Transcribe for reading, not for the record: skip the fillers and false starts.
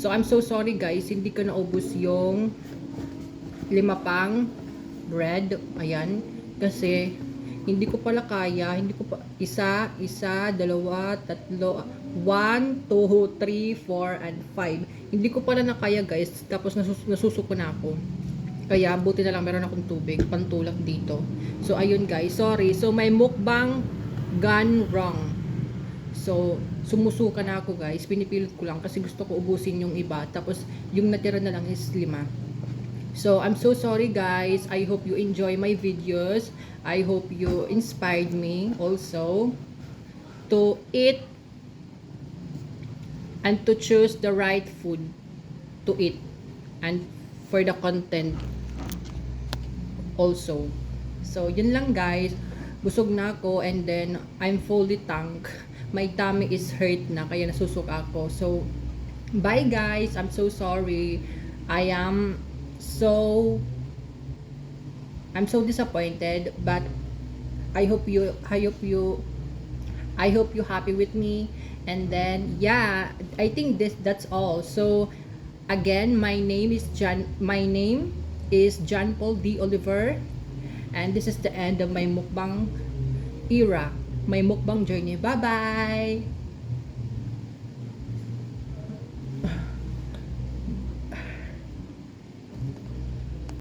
So, I'm so sorry guys, hindi ko naubos yung 5 pang bread. Ayan. Kasi, hindi ko pala kaya. Hindi ko pa, isa, dalawa, tatlo, 1, 2, 3, 4, and 5. Hindi ko pala na kaya guys. Tapos nasusuko na ako. Kaya, buti na lang meron akong tubig. Pantulak dito. So, ayun guys. Sorry. So, may mukbang gone wrong. So, sumusuka na ako guys. Pinipilit ko lang kasi gusto ko ubusin yung iba. Tapos, yung natira na lang is 5. So, I'm so sorry guys. I hope you enjoy my videos. I hope you inspired me also to eat and to choose the right food to eat and for the content also. So, yun lang guys. Busog na ako and then I'm fully tanked. My tummy is hurt na kaya nasusuka ako. So, bye guys. I'm so sorry. So I'm so disappointed, but I hope you happy with me. And then yeah, I think that's all. So again, my name is John Paul D. Oliver, and this is the end of my mukbang era, my mukbang journey. Bye bye.